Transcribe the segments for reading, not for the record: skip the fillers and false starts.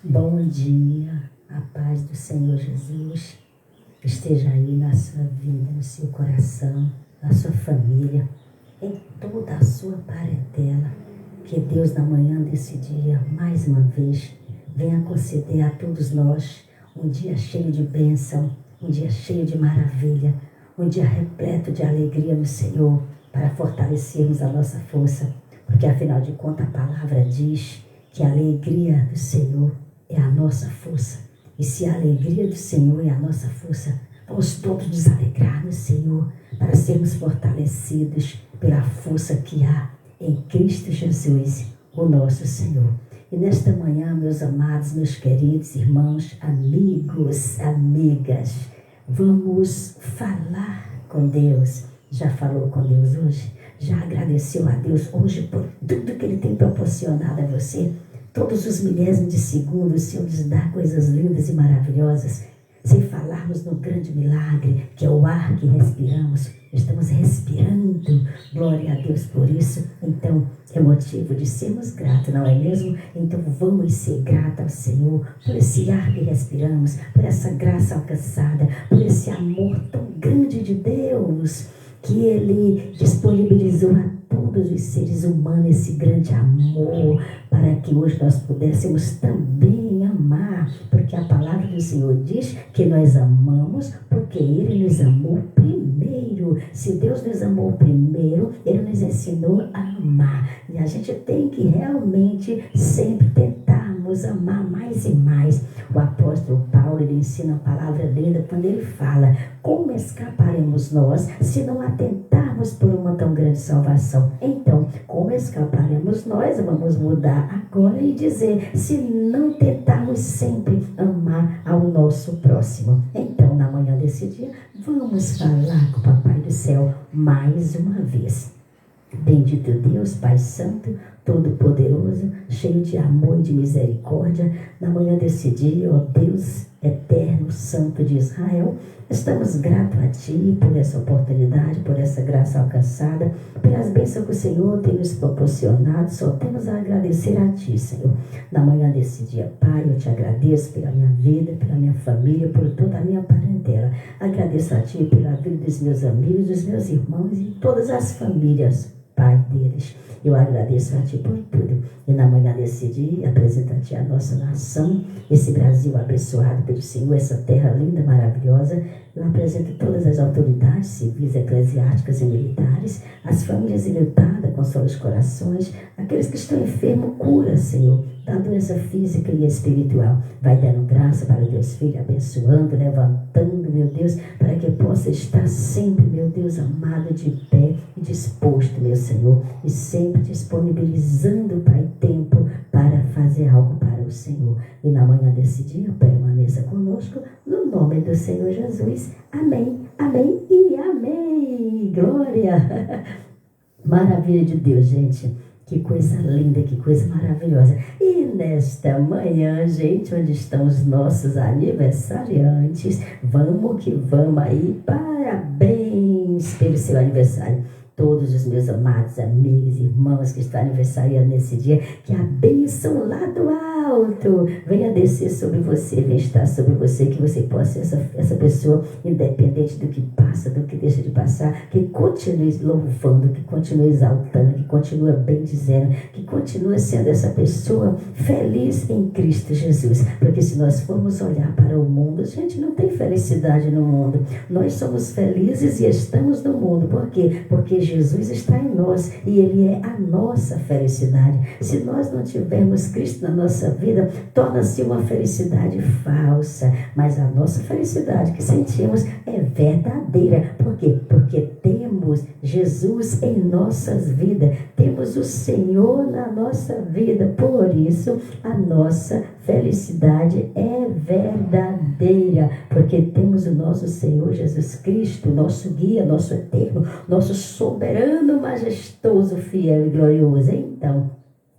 Bom dia, a paz do Senhor Jesus esteja aí na sua vida, no seu coração, na sua família, em toda a sua parentela. Que Deus, na manhã desse dia, mais uma vez, venha conceder a todos nós um dia cheio de bênção, um dia cheio de maravilha, um dia repleto de alegria no Senhor, para fortalecermos a nossa força, porque afinal de contas a palavra diz que a alegria do Senhor é a nossa força. E se a alegria do Senhor é a nossa força, vamos todos nos alegrar no Senhor para sermos fortalecidos pela força que há em Cristo Jesus, o nosso Senhor. E nesta manhã, meus amados, meus queridos irmãos, amigos, amigas, vamos falar com Deus. Já falou com Deus hoje? Já agradeceu a Deus hoje por tudo que Ele tem proporcionado a você? Todos os milésimos de segundo, o Senhor nos dá coisas lindas e maravilhosas. Sem falarmos no grande milagre, que é o ar que respiramos. Estamos respirando. Glória a Deus por isso. Então, é motivo de sermos gratos, não é mesmo? Então, vamos ser gratos ao Senhor por esse ar que respiramos, por essa graça alcançada, por esse amor tão grande de Deus, que Ele disponibilizou a todos os seres humanos esse grande amor, para que hoje nós pudéssemos também amar, porque a palavra do Senhor diz que nós amamos porque Ele nos amou primeiro. Se Deus nos amou primeiro, Ele nos ensinou a amar. E a gente tem que realmente sempre tentarmos amar mais e mais. O apóstolo Paulo, ele ensina a palavra linda quando ele fala: como escaparemos nós se não atentarmos por uma tão grande salvação? Então, como escaparemos nós? Vamos mudar agora e dizer: se não tentarmos sempre amar ao nosso próximo. Então, na manhã desse dia, vamos falar com o Papai do Céu mais uma vez. Bendito Deus, Pai Santo, Todo-Poderoso, cheio de amor e de misericórdia, na manhã desse dia, ó Deus eterno, Santo de Israel, estamos gratos a Ti por essa oportunidade, por essa graça alcançada, pelas bênçãos que o Senhor tem nos proporcionado. Só temos a agradecer a Ti, Senhor. Na manhã desse dia, Pai, eu Te agradeço pela minha vida, pela minha família, por toda a minha parentela. Agradeço a Ti pela vida dos meus amigos, dos meus irmãos e todas as famílias, Pai deles. Eu agradeço a Ti por tudo. E na manhã desse dia, apresento a Ti a nossa nação, esse Brasil abençoado pelo Senhor, essa terra linda, maravilhosa. Eu apresento todas as autoridades civis, eclesiásticas e militares, as famílias enlutadas, consola os corações, aqueles que estão enfermos, cura, Senhor, da doença física e espiritual. Vai dando graça para o Deus Filho, abençoando, levantando, meu Deus, para que possa estar sempre, meu Deus amado, de pé e disposto, meu Senhor, e sempre disponibilizando, Pai, tempo para fazer algo para o Senhor. E na manhã desse dia, permaneça conosco, no nome do Senhor Jesus. Amém, amém e amém. Glória! Maravilha de Deus, gente. Que coisa linda, que coisa maravilhosa. E nesta manhã, gente, onde estão os nossos aniversariantes? Vamos que vamos aí. Parabéns pelo seu aniversário. Todos os meus amados amigos e irmãos que estão aniversariando nesse dia, que a bênção lá do alto venha descer sobre você, venha estar sobre você, que você possa ser essa pessoa, independente do que passa, do que deixa de passar, que continue louvando, que continue exaltando, que continue bendizendo, que continue sendo essa pessoa feliz em Cristo Jesus. Porque se nós formos olhar para o mundo, a gente não tem felicidade no mundo. Nós somos felizes e estamos no mundo. Por quê? Porque Jesus está em nós e Ele é a nossa felicidade. Se nós não tivermos Cristo na nossa vida, torna-se uma felicidade falsa. Mas a nossa felicidade que sentimos é verdadeira. Por quê? Porque temos Jesus em nossas vidas. Temos o Senhor na nossa vida. Por isso, a nossa felicidade é verdadeira, porque temos o nosso Senhor Jesus Cristo, nosso guia, nosso eterno, nosso soberano, majestoso, fiel e glorioso. Então,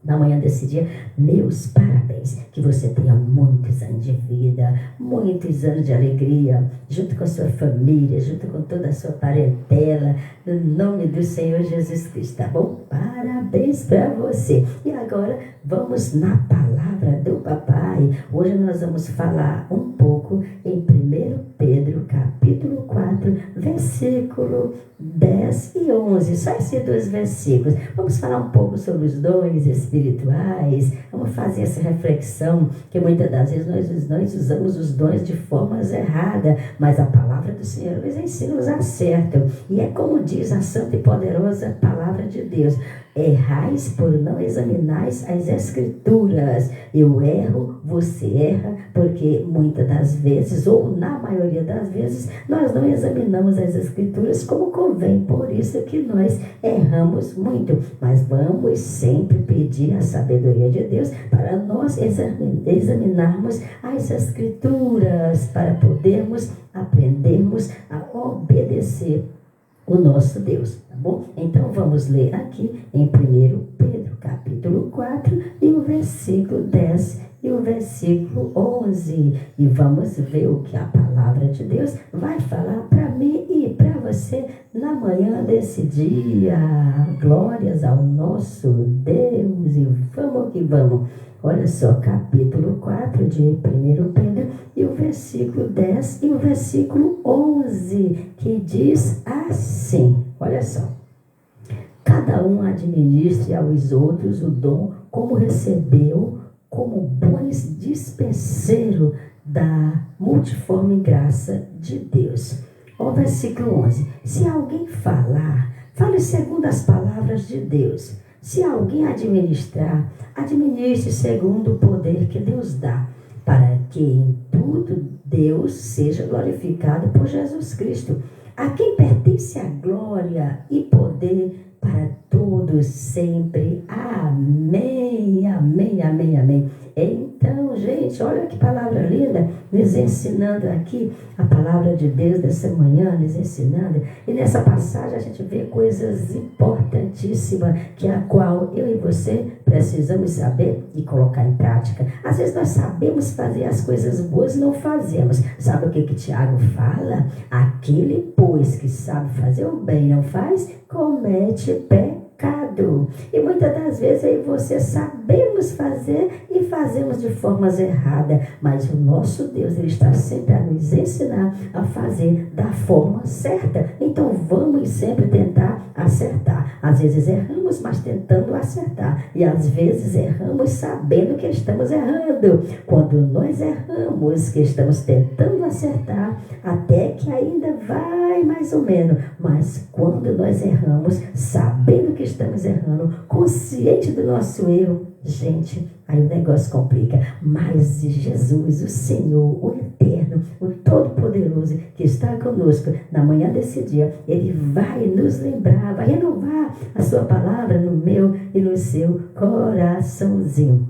na manhã desse dia, meus parabéns, que você tenha muitos anos de vida, muitos anos de alegria, junto com a sua família, junto com toda a sua parentela, no nome do Senhor Jesus Cristo, tá bom? Parabéns para você. E agora, vamos na palavra palavra do papai. Hoje nós vamos falar um pouco em 1 Pedro, capítulo 4, versículo 10 e 11. Só esses 2 versículos. Vamos falar um pouco sobre os dons espirituais. Vamos fazer essa reflexão, que muitas das vezes nós usamos os dons de formas erradas, mas a palavra do Senhor nos ensina, nos acertam. E é como diz a santa e poderosa palavra de Deus: errais por não examinais as Escrituras. Eu erro, você erra, porque muitas das vezes, ou na maioria das vezes, nós não examinamos as Escrituras como convém. Por isso que nós erramos muito. Mas vamos sempre pedir a sabedoria de Deus para nós examinarmos as Escrituras, para podermos aprendermos a obedecer o nosso Deus, tá bom? Então vamos ler aqui em 1 Pedro, capítulo 4, e o versículo 10 e o versículo 11. E vamos ver o que a palavra de Deus vai falar para mim e para você na manhã desse dia. Glórias ao nosso Deus, e vamos que vamos. Olha só, capítulo 4 de 1 Pedro, e o versículo 10 e o versículo 11, que diz assim, olha só: cada um administre aos outros o dom como recebeu, como bons dispenseiros da multiforme graça de Deus. O versículo 11, se alguém falar, fale segundo as palavras de Deus. Se alguém administrar, administre segundo o poder que Deus dá, para que em tudo Deus seja glorificado por Jesus Cristo, a quem pertence a glória e poder para todos sempre. Amém, amém, amém, amém. Então, gente, olha que palavra linda, nos ensinando aqui a palavra de Deus dessa manhã, nos ensinando. E nessa passagem a gente vê coisas importantíssimas, que a qual eu e você precisamos saber e colocar em prática. Às vezes nós sabemos fazer as coisas boas e não fazemos. Sabe o que Tiago fala? Aquele, pois, que sabe fazer o bem e não faz, comete pecado. E muitas das vezes eu e você sabemos fazer e fazemos de formas erradas, mas o nosso Deus, Ele está sempre a nos ensinar a fazer da forma certa. Então vamos sempre tentar acertar. Às vezes erramos, mas tentando acertar, e às vezes erramos sabendo que estamos errando. Quando nós erramos, que estamos tentando acertar, até que ainda vai mais ou menos, mas quando nós erramos sabendo que estamos errando, consciente do nosso erro, gente, aí o negócio complica. Mas Jesus, o Senhor, o Eterno, o Todo-Poderoso, que está conosco na manhã desse dia, Ele vai nos lembrar, vai renovar a sua palavra no meu e no seu coraçãozinho.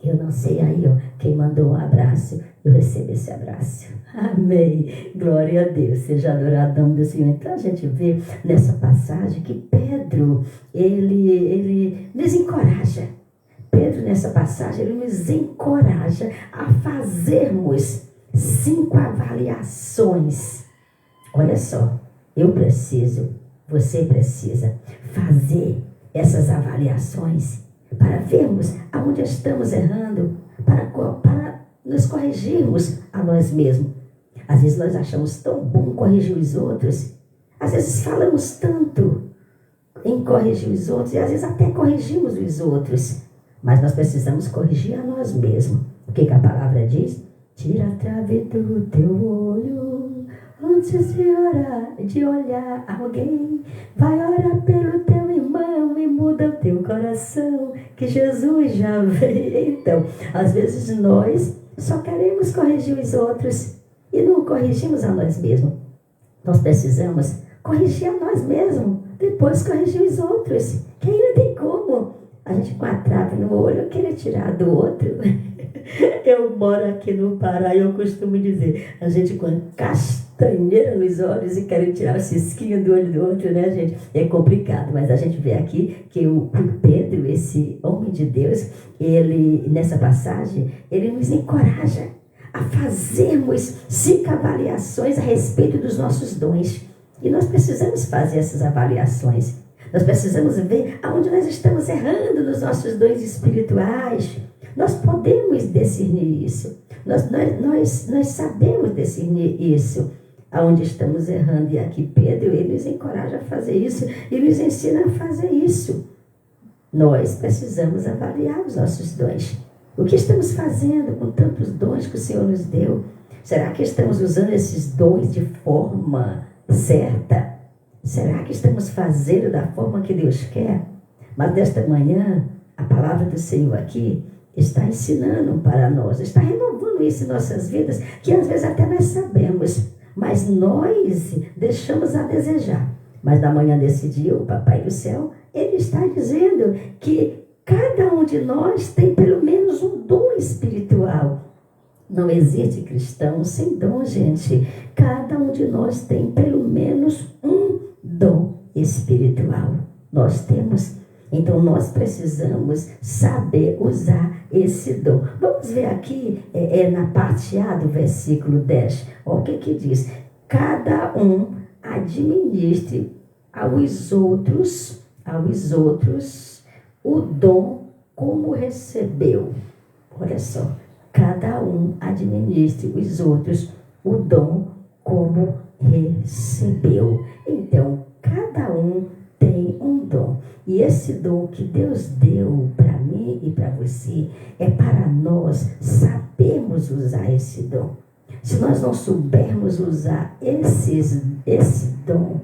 Eu não sei aí, ó, quem mandou um abraço, eu recebo esse abraço. Amém. Glória a Deus. Seja adorado o nome do Senhor. Então a gente vê nessa passagem que Pedro, ele nos encoraja. Pedro, nessa passagem, ele nos encoraja a fazermos 5 avaliações. Olha só, eu preciso, você precisa fazer essas avaliações para vermos aonde estamos errando, para nos corrigirmos a nós mesmos. Às vezes nós achamos tão bom corrigir os outros, às vezes falamos tanto em corrigir os outros, e às vezes até corrigimos os outros, mas nós precisamos corrigir a nós mesmos. O que a palavra diz? Tira a trave do teu olho antes de olhar alguém. Vai orar pelo teu irmão e muda o teu coração, que Jesus já veio. Então, às vezes nós só queremos corrigir os outros e não corrigimos a nós mesmos. Nós precisamos corrigir a nós mesmos, depois corrigir os outros, que aí não tem como a gente com a trave no olho querer tirar do outro. Eu moro aqui no Pará e eu costumo dizer, a gente com castanheira nos olhos e quer tirar o cisquinho do olho do outro, né, gente? É complicado, mas a gente vê aqui que o Pedro, esse homem de Deus, ele, nessa passagem, ele nos encoraja a fazermos 5 avaliações a respeito dos nossos dons. E nós precisamos fazer essas avaliações. Nós precisamos ver aonde nós estamos errando nos nossos dons espirituais. Nós podemos discernir isso. Nós sabemos discernir isso. Aonde estamos errando. E aqui Pedro, ele nos encoraja a fazer isso e nos ensina a fazer isso. Nós precisamos avaliar os nossos dons. O que estamos fazendo com tantos dons que o Senhor nos deu? Será que estamos usando esses dons de forma certa? Será que estamos fazendo da forma que Deus quer? Mas desta manhã, a palavra do Senhor aqui está ensinando para nós, está renovando isso em nossas vidas, que às vezes até nós sabemos, mas nós deixamos a desejar. Mas na manhã desse dia, o Papai do Céu, ele está dizendo que cada um de nós tem pelo menos um dom espiritual. Não existe cristão sem dom, gente. Cada um de nós tem pelo menos um dom espiritual. Nós temos. Então nós precisamos saber usar esse dom. Vamos ver aqui, na parte A do versículo 10. Olha o que diz. Cada um administre aos outros o dom como recebeu. Olha só. Cada um administre os outros o dom como recebeu. Então, cada um tem um dom. E esse dom que Deus deu para mim e para você é para nós sabermos usar esse dom. Se nós não soubermos usar esse dom,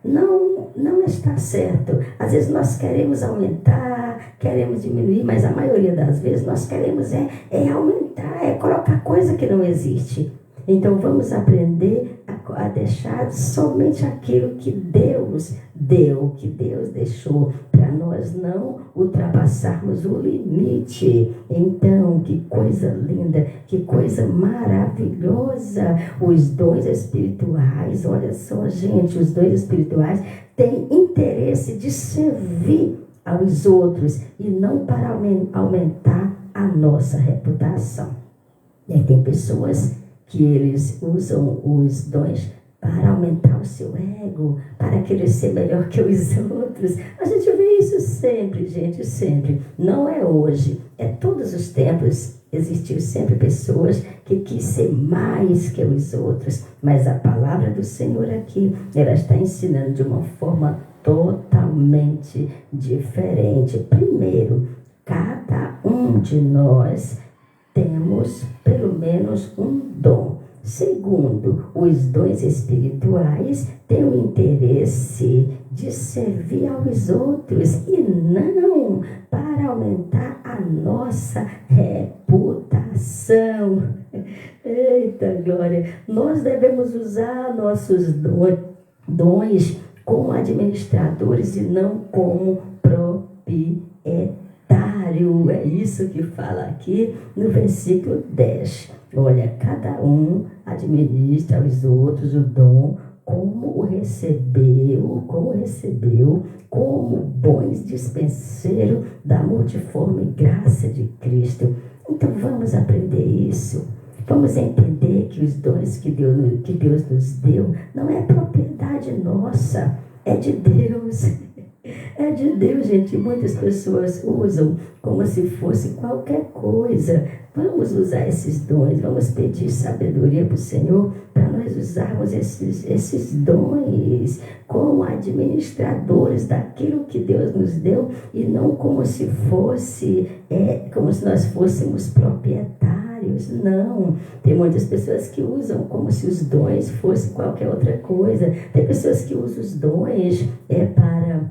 não está certo. Às vezes nós queremos aumentar, queremos diminuir, mas a maioria das vezes nós queremos aumentar, colocar coisa que não existe. Então vamos aprender a deixar somente aquilo que Deus deu, que Deus deixou, para nós não ultrapassarmos o limite. Então, que coisa linda, que coisa maravilhosa. Os dons espirituais, olha só, gente, os dons espirituais têm interesse de servir aos outros e não para aumentar a nossa reputação. E aí tem pessoas que eles usam os dons para aumentar o seu ego, para querer ser melhor que os outros. A gente vê isso sempre, gente, sempre. Não é hoje, é todos os tempos. Existiu sempre pessoas que quis ser mais que os outros. Mas a palavra do Senhor aqui, ela está ensinando de uma forma totalmente diferente. Primeiro, cada um de nós temos pelo menos um dom. Segundo, os dons espirituais têm o interesse de servir aos outros e não para aumentar a nossa reputação. Eita glória! Nós devemos usar nossos dons como administradores e não como proprietários. É isso que fala aqui no versículo 10. Olha, cada um administra aos outros o dom como recebeu, como bons dispenseiros da multiforme graça de Cristo. Então vamos aprender isso. Vamos entender que os dons que Deus nos deu não é propriedade nossa, é de Deus. É de Deus, gente. Muitas pessoas usam como se fosse qualquer coisa. Vamos usar esses dons, vamos pedir sabedoria para o Senhor para nós usarmos esses dons como administradores daquilo que Deus nos deu e não como se nós fôssemos proprietários. Não. Tem muitas pessoas que usam como se os dons fossem qualquer outra coisa. Tem pessoas que usam os dons para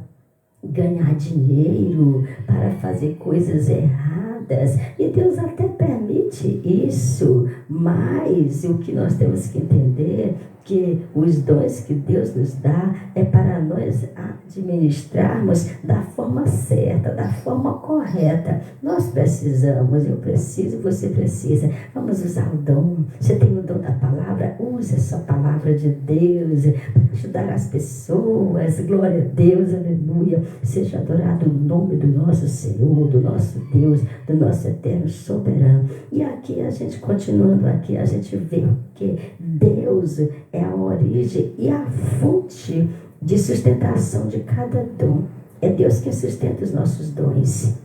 ganhar dinheiro, para fazer coisas erradas, e Deus até permite isso, mas o que nós temos que entender que os dons que Deus nos dá é para nós administrarmos da forma certa, da forma correta. Nós precisamos, eu preciso, você precisa. Vamos usar o dom. Você tem o dom da palavra, use essa palavra de Deus para ajudar as pessoas. Glória a Deus, aleluia. Seja adorado o nome do nosso Senhor, do nosso Deus, do nosso eterno soberano. E aqui a gente, continuando aqui, a gente vê que Deus é a origem e a fonte de sustentação de cada dom. É Deus que sustenta os nossos dons.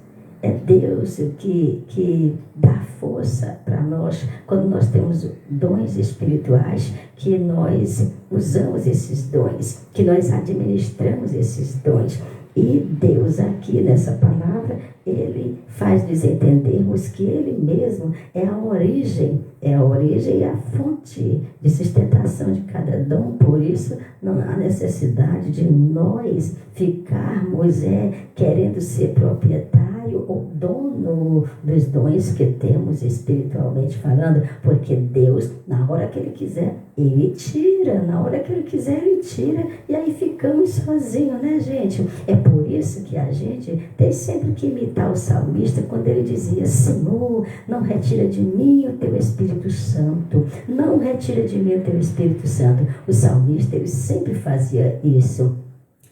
É Deus que dá força para nós quando nós temos dons espirituais, que nós usamos esses dons, que nós administramos esses dons. E Deus aqui nessa palavra, Ele faz-nos entendermos que Ele mesmo é a origem e a fonte de sustentação de cada dom. Por isso não há necessidade de nós ficarmos querendo ser proprietário ou dono dos dons que temos espiritualmente falando, porque Deus, na hora que Ele quiser, Ele tira, na hora que Ele quiser, Ele tira, e aí ficamos sozinhos, né, gente? É por isso que a gente tem sempre que imitar o salmista quando ele dizia: Senhor, não retira de mim o teu Espírito Santo, não retira de mim o teu Espírito Santo. O salmista, ele sempre fazia isso.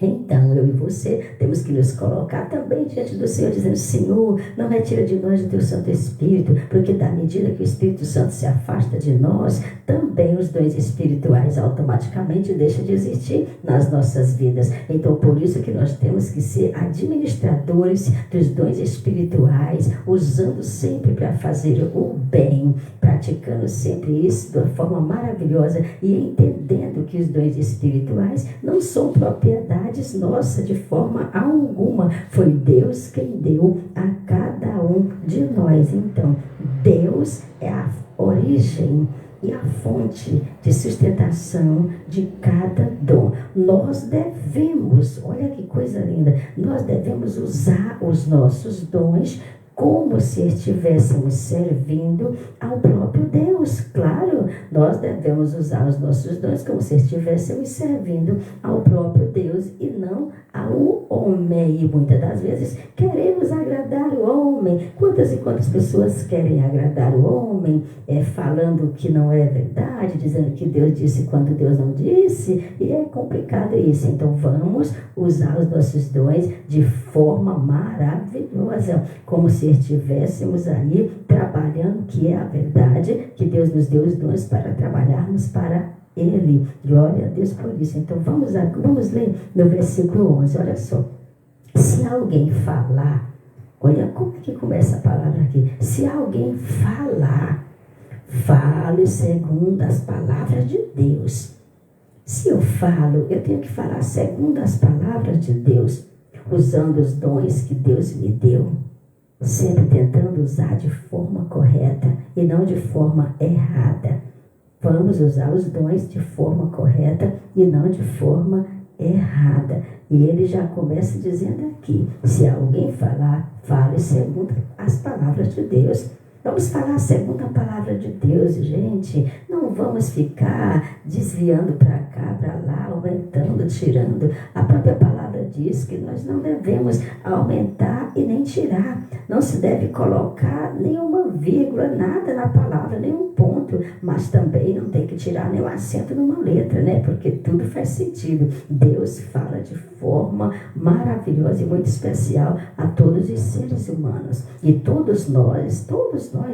Então, eu e você temos que nos colocar também diante do Senhor, dizendo: Senhor, não retira de nós o teu Santo Espírito, porque da medida que o Espírito Santo se afasta de nós, também os dons espirituais automaticamente deixam de existir nas nossas vidas. Então, por isso que nós temos que ser administradores dos dons espirituais, usando sempre para fazer o bem, praticando sempre isso de uma forma maravilhosa e entendendo que os dons espirituais não são propriedade nossa de forma alguma. Foi Deus quem deu a cada um de nós. Então, Deus é a origem e a fonte de sustentação de cada dom. Nós devemos, olha que coisa linda, nós devemos usar os nossos dons como se estivéssemos servindo ao próprio Deus. Claro, nós devemos usar os nossos dons como se estivéssemos servindo ao próprio Deus e não ao homem. E muitas das vezes queremos agradar o homem. Quantas e quantas pessoas querem agradar o homem, falando que não é verdade, dizendo que Deus disse quando Deus não disse, e é complicado isso. Então vamos usar os nossos dons de forma maravilhosa, como se estivéssemos aí trabalhando, que é a verdade, que Deus nos deu os dons para trabalharmos para Ele. Glória a Deus por isso. Então vamos ler no versículo 11, olha só. Se alguém falar, olha como que começa a palavra aqui. Se alguém falar, fale segundo as palavras de Deus. Se eu falo, eu tenho que falar segundo as palavras de Deus, usando os dons que Deus me deu, sempre tentando usar de forma correta e não de forma errada. Vamos usar os dons de forma correta e não de forma errada. E ele já começa dizendo aqui: se alguém falar, fale segundo as palavras de Deus. Vamos falar segundo a palavra de Deus, gente. Não vamos ficar desviando para cá, para lá, aumentando, tirando. A própria palavra diz que nós não devemos aumentar e nem tirar. Não se deve colocar nenhuma vírgula, nada na palavra, nenhum ponto. Mas também não tem que tirar nenhum acento numa letra, né? Porque tudo faz sentido. Deus fala de forma maravilhosa e muito especial a todos os seres humanos. E todos nós,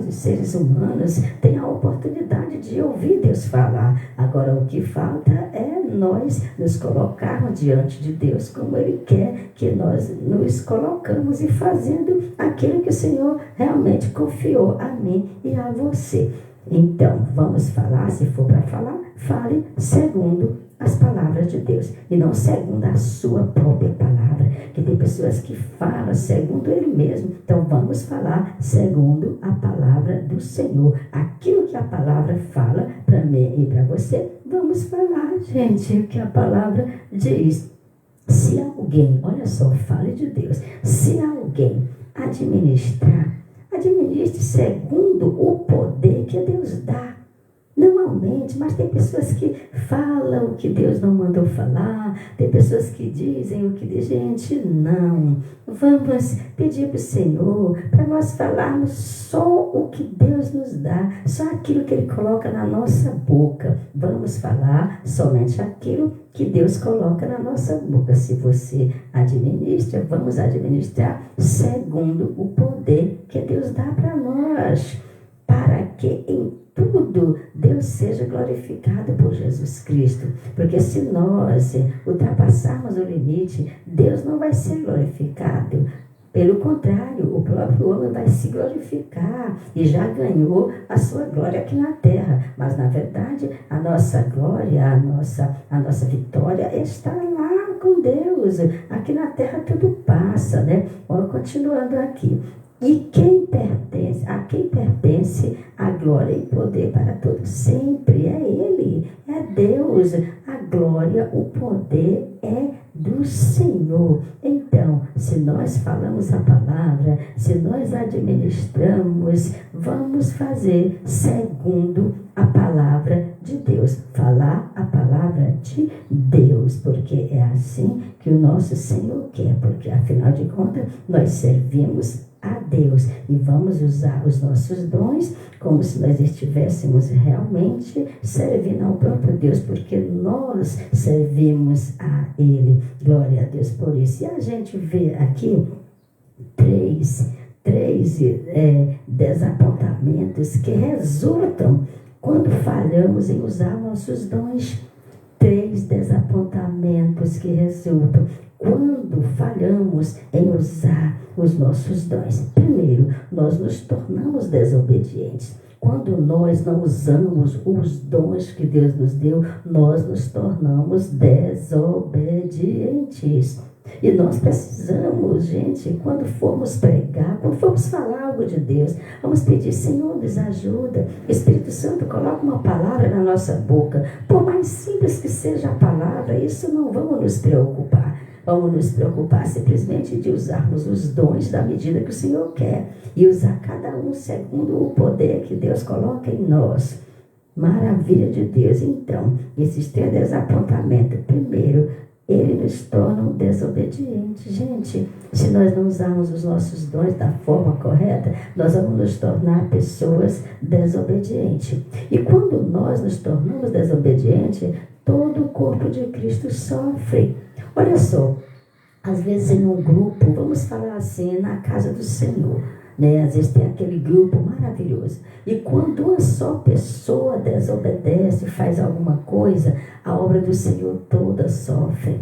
os seres humanos, tem a oportunidade de ouvir Deus falar. Agora, o que falta é nós nos colocarmos diante de Deus como Ele quer que nós nos colocamos, e fazendo aquilo que o Senhor realmente confiou a mim e a você. Então, vamos falar, se for para falar, fale segundo as palavras de Deus e não segundo a sua própria palavra, que tem pessoas que falam segundo ele mesmo. Então vamos falar segundo a palavra do Senhor, aquilo que a palavra fala para mim e para você. Vamos falar, gente, o que a palavra diz. Se alguém, olha só, fale de Deus, se alguém administre segundo o poder que Deus dá. Não aumente, mas tem pessoas que falam o que Deus não mandou falar, tem pessoas que dizem o que diz. Gente, não. Vamos pedir para o Senhor para nós falarmos só o que Deus nos dá, só aquilo que Ele coloca na nossa boca. Vamos falar somente aquilo que Deus coloca na nossa boca. Se você administra, vamos administrar segundo o poder que Deus dá para nós, para que em tudo Deus seja glorificado por Jesus Cristo. Porque se nós ultrapassarmos o limite, Deus não vai ser glorificado. Pelo contrário, o próprio homem vai se glorificar e já ganhou a sua glória aqui na terra. Mas, na verdade, a nossa glória, a nossa vitória está lá com Deus. Aqui na terra tudo passa, né? Continuando aqui. E a quem pertence a glória e poder para todos sempre? É Ele, é Deus. A glória, o poder é do Senhor. Então, se nós falamos a palavra, se nós administramos, vamos fazer segundo a palavra de Deus. Falar a palavra de Deus, porque é assim que o nosso Senhor quer, porque afinal de contas nós servimos a Deus e vamos usar os nossos dons como se nós estivéssemos realmente servindo ao próprio Deus, porque nós servimos a Ele. Glória a Deus por isso. E a gente vê aqui três desapontamentos que resultam quando falhamos em usar nossos dons. 3 desapontamentos que resultam quando falhamos em usar os nossos dons. Primeiro, nós nos tornamos desobedientes. Quando nós não usamos os dons que Deus nos deu, nós nos tornamos desobedientes. E nós precisamos, gente, quando formos pregar, quando formos falar algo de Deus, vamos pedir: Senhor, nos ajuda. Espírito Santo, coloca uma palavra na nossa boca. Por mais simples que seja a palavra, isso não vamos nos preocupar. Vamos nos preocupar simplesmente de usarmos os dons da medida que o Senhor quer. E usar cada um segundo o poder que Deus coloca em nós. Maravilha de Deus. Então, esses 3 desapontamentos. Primeiro, ele nos torna desobedientes. Gente, se nós não usarmos os nossos dons da forma correta, nós vamos nos tornar pessoas desobedientes. E quando nós nos tornamos desobedientes, todo o corpo de Cristo sofre. Olha só, às vezes em um grupo, vamos falar assim, na casa do Senhor, né? Às vezes tem aquele grupo maravilhoso. E quando uma só pessoa desobedece, faz alguma coisa, a obra do Senhor toda sofre.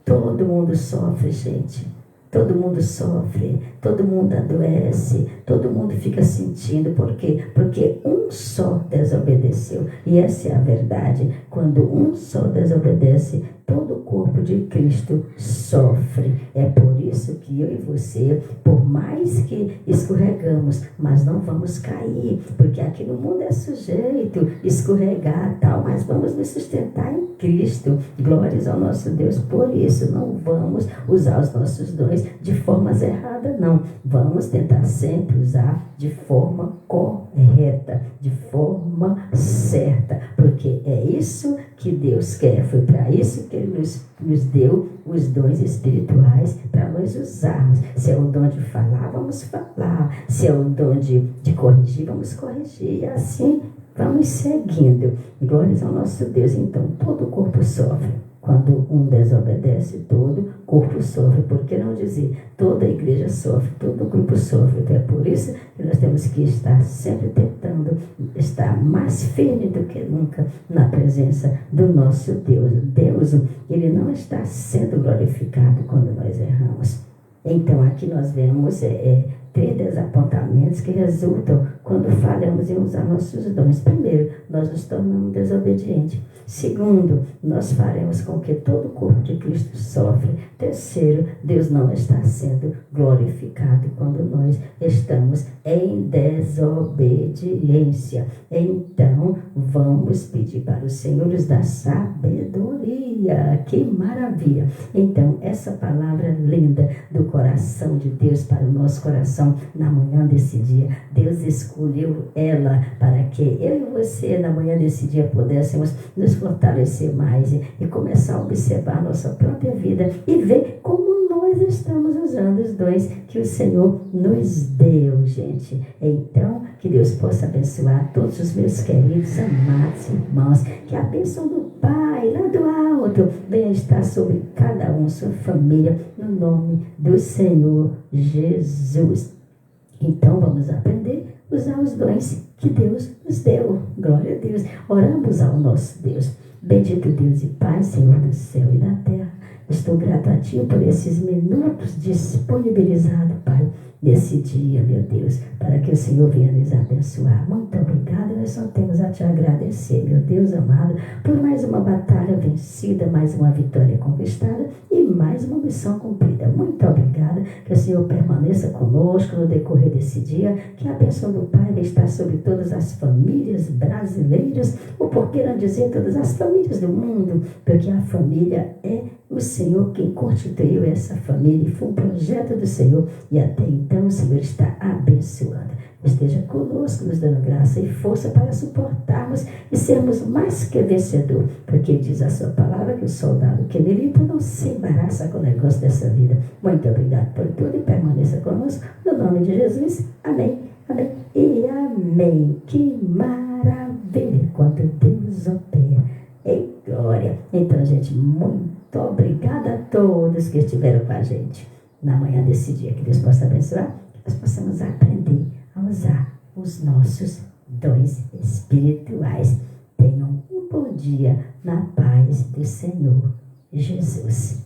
Todo mundo sofre, gente. Todo mundo sofre, todo mundo adoece, todo mundo fica sentindo. Por quê? Porque um só desobedeceu. E essa é a verdade. Quando um só desobedece, todo o corpo de Cristo sofre. É por isso que eu e você, por mais que escorregamos, mas não vamos cair, porque aqui no mundo é sujeito escorregar tal, mas vamos nos sustentar em Cristo. Glórias ao nosso Deus. Por isso não vamos usar os nossos dons de formas erradas, não. Vamos tentar sempre usar de forma correta, de forma certa, porque é isso que Deus quer. Foi para isso que Ele nos deu os dons espirituais, para nós usarmos. Se é o dom de falar, vamos falar. Se é o dom de corrigir, vamos corrigir. E assim vamos seguindo. Glórias ao nosso Deus. Então, todo o corpo sofre. Quando um desobedece, todo o corpo sofre. Por que não dizer? Toda a igreja sofre, todo o grupo sofre. Então é por isso que nós temos que estar sempre tentando estar mais firme do que nunca na presença do nosso Deus. Deus, Ele não está sendo glorificado quando nós erramos. Então aqui nós vemos 3 desapontamentos que resultam quando falhamos em usar nossos dons. Primeiro, nós nos tornamos desobedientes. Segundo, nós faremos com que todo o corpo de Cristo sofre. Terceiro, Deus não está sendo glorificado quando nós estamos em desobediência. Então, vamos pedir para o Senhor nos dar sabedoria. Que maravilha! Então, essa palavra linda do coração de Deus para o nosso coração na manhã desse dia, Deus escolheu ela para que eu e você na manhã desse dia pudéssemos nos fortalecer mais e começar a observar a nossa própria vida e ver como nós estamos usando os dons que o Senhor nos deu, gente. Então, que Deus possa abençoar todos os meus queridos, amados irmãos, que a bênção do Pai lá do alto venha estar sobre cada um, sua família, no nome do Senhor Jesus. Então vamos aprender a usar os dons que Deus nos deu. Glória a Deus. Oramos ao nosso Deus. Bendito Deus e Pai, Senhor do céu e da terra, Estou grato a Ti por esses minutos disponibilizados, Pai, nesse dia, meu Deus, para que o Senhor venha nos abençoar. Muito obrigado, nós só temos a Te agradecer, meu Deus amado, por mais uma batalha vencida, mais uma vitória conquistada e mais uma missão cumprida. Muito obrigada, que o Senhor permaneça conosco no decorrer desse dia, que a bênção do Pai está sobre todas as famílias brasileiras, ou por que não dizer todas as famílias do mundo, porque a família é o Senhor quem constituiu essa família, e foi um projeto do Senhor, e até então o Senhor está abençoando. Esteja conosco, nos dando graça e força para suportarmos e sermos mais que vencedor, porque diz a sua palavra que o soldado que ele limpa não se embaraça com o negócio dessa vida. Muito obrigado por tudo e permaneça conosco, no nome de Jesus. Amém, amém e amém. Que maravilha quando Deus opera em glória. Então, gente, muito obrigada a todos que estiveram com a gente na manhã desse dia. Que Deus possa abençoar, que nós possamos aprender a usar os nossos dons espirituais. Tenham um bom dia na paz do Senhor Jesus.